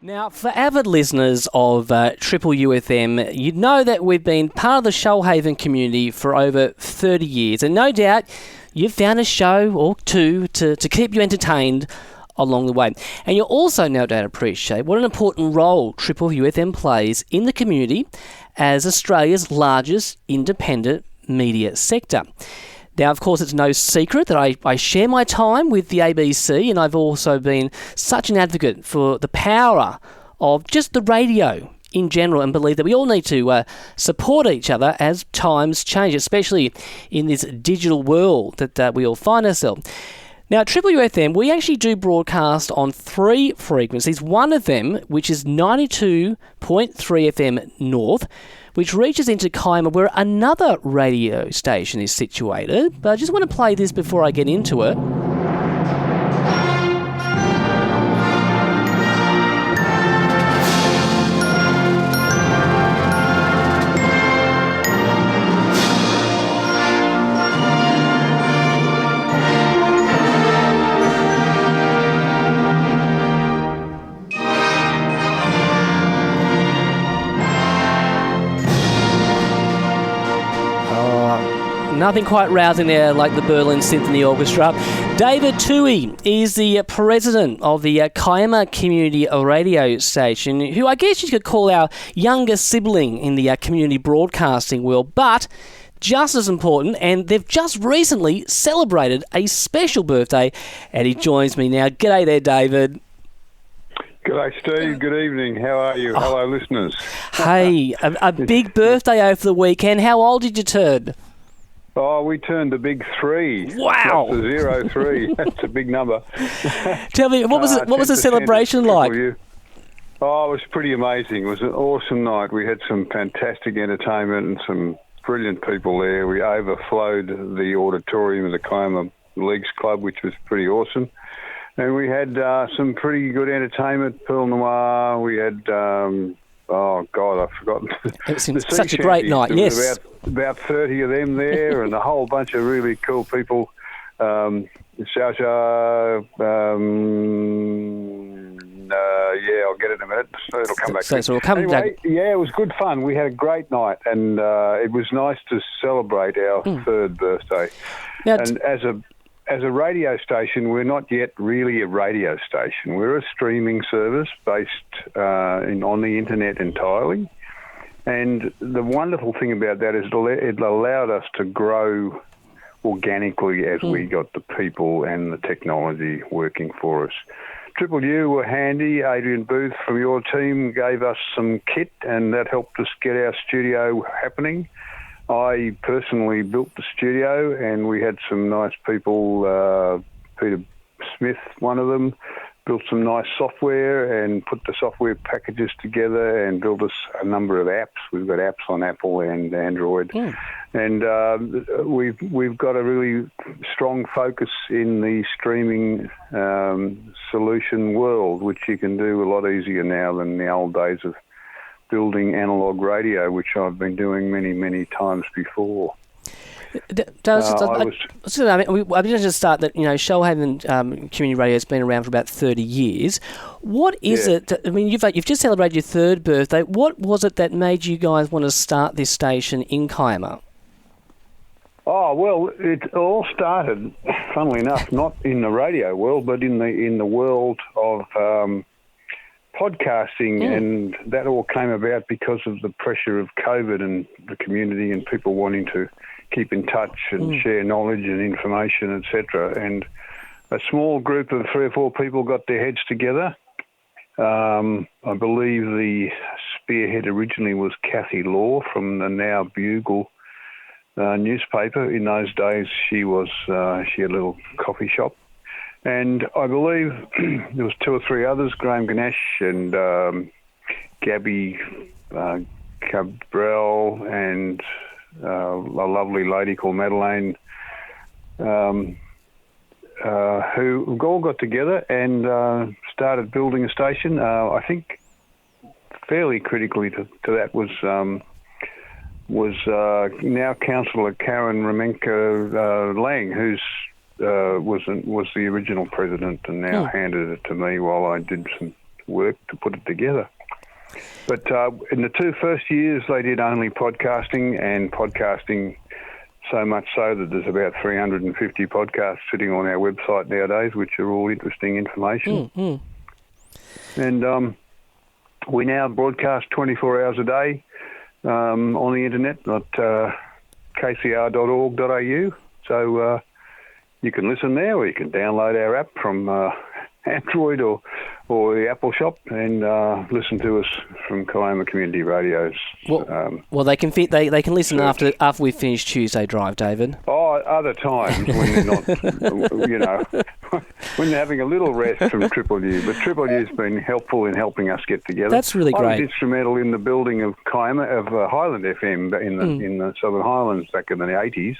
Now, for avid listeners of Triple UFM, you'd know that we've been part of the Shoalhaven community for over 30 years, and no doubt you've found a show or two to keep you entertained along the way. And you'll also no doubt appreciate what an important role Triple UFM plays in the community as Australia's largest independent media sector. Now, of course, it's no secret that I share my time with the ABC, and I've also been such an advocate for the power of just the radio in general, and believe that we all need to support each other as times change, especially in this digital world that we all find ourselves. Now, at Triple UFM, we actually do broadcast on 3 frequencies. One of them, which is 92.3 FM North, which reaches into Kiama, where another radio station is situated. But I just want to play this before I get into it. Nothing quite rousing there like the Berlin Symphony Orchestra. David Toohey is the president of the Kiama Community Radio Station, who I guess you could call our younger sibling in the community broadcasting world, but just as important, and they've just recently celebrated a special birthday, and he joins me now. G'day there, David. G'day, Steve. Good evening. How are you? Hello, listeners. Hey, a big birthday over the weekend. How old did you turn? Oh, we turned a big 3. Wow. That's a 03. That's a big number. Tell me, what was the celebration like? Oh, it was pretty amazing. It was an awesome night. We had some fantastic entertainment and some brilliant people there. We overflowed the auditorium of the Kiama Leagues Club, which was pretty awesome. And we had some pretty good entertainment, Pearl Noir. We had... oh, God, I've forgotten. It was such a great night, yes. About 30 of them there and a whole bunch of really cool people. Xiao Xiao, I'll get it in a minute. So it'll come back. So we'll come anyway, yeah, it was good fun. We had a great night, and it was nice to celebrate our 3rd birthday. Now, and as a radio station, we're not yet really a radio station. We're a streaming service based on the internet entirely. And the wonderful thing about that is it allowed us to grow organically as we got the people and the technology working for us. Triple U were handy. Adrian Booth from your team gave us some kit, and that helped us get our studio happening. I personally built the studio, and we had some nice people, Peter Smith, one of them, built some nice software and put the software packages together and built us a number of apps. We've got apps on Apple and Android. And we've got a really strong focus in the streaming solution world, which you can do a lot easier now than the old days of building analog radio, which I've been doing many, many times before. I didn't just start that, Shoalhaven Community Radio has been around for about 30 years. What is it? I mean, you've just celebrated your 3rd birthday. What was it that made you guys want to start this station in Kiama? Oh, well, it all started, funnily enough, not in the radio world, but in the world of podcasting, and that all came about because of the pressure of COVID and the community and people wanting to keep in touch and share knowledge and information, etc. And a small group of 3 or 4 people got their heads together. I believe the spearhead originally was Kathy Law from the now Bugle newspaper. In those days, she had a little coffee shop. And I believe there was 2 or 3 others, Graham Ganesh and Gabby Cabral and a lovely lady called Madeleine, who all got together and started building a station. I think fairly critically to that was now Councillor Karen Remenko Lang, who's was the original president and now handed it to me while I did some work to put it together. But in the 2 first years, they did only podcasting, and podcasting so much so that there's about 350 podcasts sitting on our website nowadays, which are all interesting information. And we now broadcast 24 hours a day on the internet at kcr.org.au. So you can listen there, or you can download our app from Android or the Apple shop and listen to us from Kiama Community Radio's. Well, they can listen after we finish Tuesday Drive, David. Oh, other times when they're not, when they're having a little rest from Triple U. But Triple U's been helpful in helping us get together. That's really great. I was instrumental in the building of Highland FM in the Southern Highlands back in the 80s.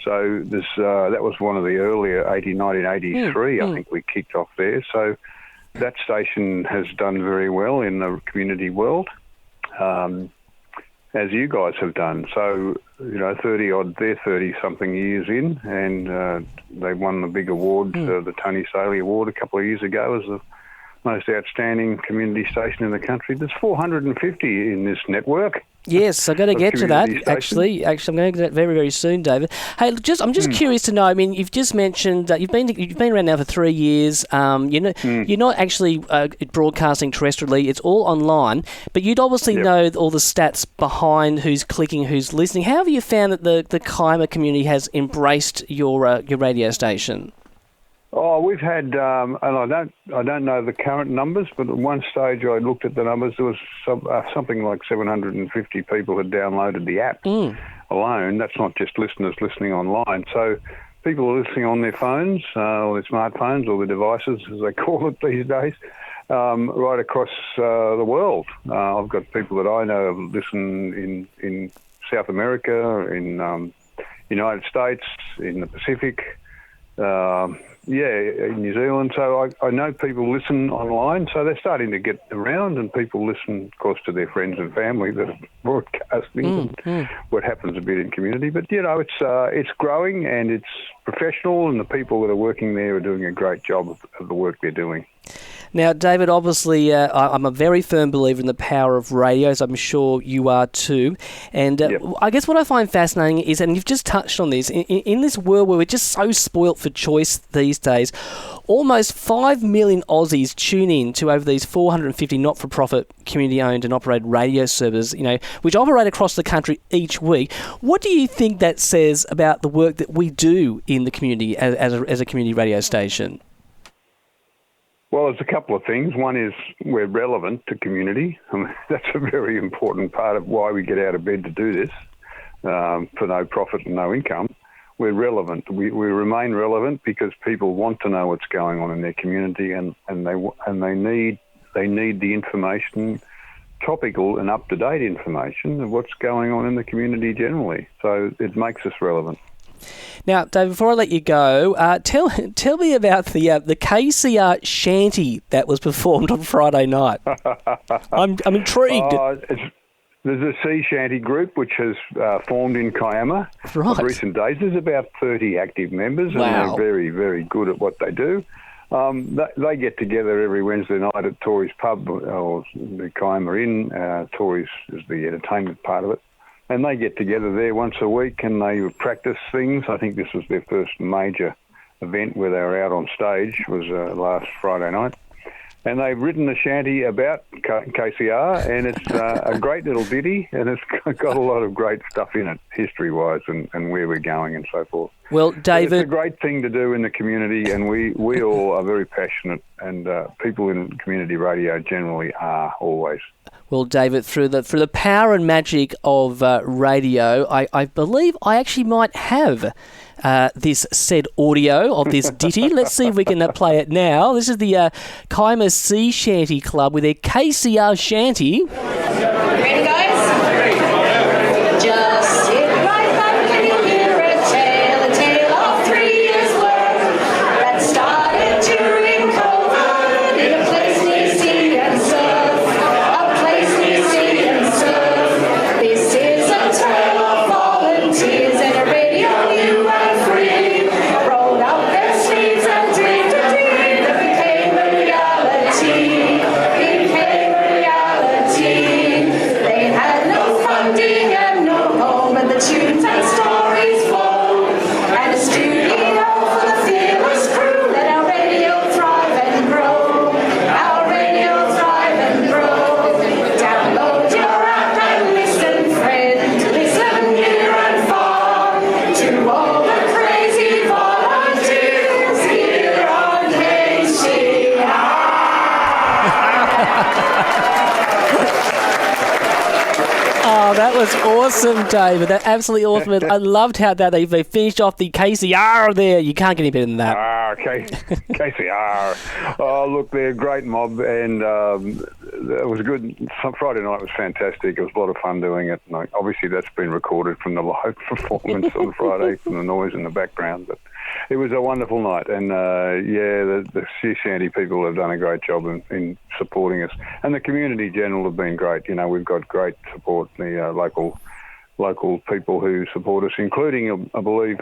So that was one of the earlier 1983, I think we kicked off there. So that station has done very well in the community world, as you guys have done. So, 30-something years in, and they won the big award, the Tony Saley Award a couple of years ago as the most outstanding community station in the country. There's 450 in this network. Yes, I've got to get to that. Actually, I'm going to get that very, very soon, David. Hey, I'm just curious to know. I mean, you've just mentioned you've been around now for 3 years. You're not actually broadcasting terrestrially; it's all online. But you'd obviously know all the stats behind who's clicking, who's listening. How have you found that the Kiama community has embraced your radio station? Oh, we've had, and I don't know the current numbers, but at one stage I looked at the numbers. There was something like 750 people had downloaded the app alone. That's not just listeners listening online. So people are listening on their phones, or their smartphones, or their devices, as they call it these days, right across the world. I've got people that I know have listened in South America, in United States, in the Pacific. In New Zealand. So I know people listen online, so they're starting to get around, and people listen, of course, to their friends and family that are broadcasting and what happens a bit in community. But, it's growing and it's professional, and the people that are working there are doing a great job of the work they're doing. Now, David, obviously, I'm a very firm believer in the power of radio, as I'm sure you are too. And I guess what I find fascinating is, and you've just touched on this, in this world where we're just so spoilt for choice these days, almost 5 million Aussies tune in to over these 450 not-for-profit community-owned and operated radio services, which operate across the country each week. What do you think that says about the work that we do in the community as a community radio station? Well, there's a couple of things. One is we're relevant to community. I mean, that's a very important part of why we get out of bed to do this, for no profit and no income. We're relevant. We remain relevant because people want to know what's going on in their community, and they need the information, topical and up-to-date information of what's going on in the community generally. So it makes us relevant. Now, Dave, before I let you go, tell me about the KCR shanty that was performed on Friday night. I'm intrigued. There's a sea shanty group which has formed in Kiama of recent days. There's about 30 active members, and they're very, very good at what they do. They get together every Wednesday night at Tory's Pub, or the Kiama Inn. Tory's is the entertainment part of it. And they get together there once a week and they practice things. I think this was their first major event where they were out on stage, was last Friday night. And they've written a shanty about KCR, and it's a great little ditty, and it's got a lot of great stuff in it, history-wise, and where we're going and so forth. Well, David, it's a great thing to do in the community, and we all are very passionate, and people in community radio generally are always. Well, David, through the power and magic of radio, I believe I actually might have this said audio of this ditty. Let's see if we can play it now. This is the Kiama Sea Shanty Club with their KCR shanty. Ready, guys? Just sit right back and you'll hear a tale of 3 years' work that started during COVID in a place near sea and surf. A place near sea and surf. This is a tale of volunteers and a radio new and free. Rolled up their sleeves and dreamed a dream that became a reality. Oh, that was awesome, David. That absolutely awesome. I loved how that they finished off the KCR there. You can't get any better than that. KCR. Oh, look, they're a great mob, and it was good. Friday night was fantastic. It was a lot of fun doing it. And obviously, that's been recorded from the live performance on Friday from the noise in the background. But it was a wonderful night, and the Sea Shanty people have done a great job in supporting us, and the community in general have been great. You know, we've got great support, the local people who support us, including, I believe,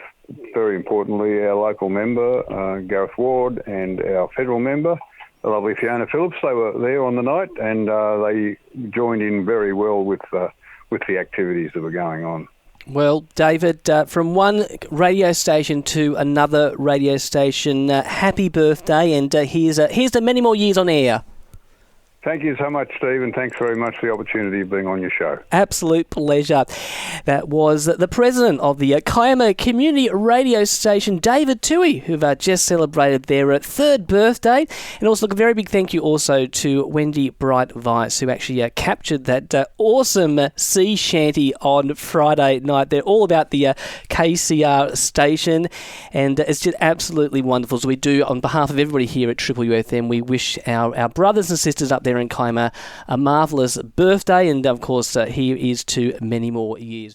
very importantly, our local member, Gareth Ward, and our federal member, the lovely Fiona Phillips. They were there on the night, and they joined in very well with the activities that were going on. Well, David, from one radio station to another radio station, happy birthday, and here's to many more years on air. Thank you so much, Steve, and thanks very much for the opportunity of being on your show. Absolute pleasure. That was the president of the Kiama community radio station, David Toohey, who've just celebrated their third birthday. And also, a very big thank you also to Wendy Bright-Weiss, who actually captured that awesome sea shanty on Friday night. They're all about the KCR station, and it's just absolutely wonderful. So we do, on behalf of everybody here at Triple UFM, we wish our brothers and sisters up there in Kiama a marvellous birthday, and of course here is to many more years.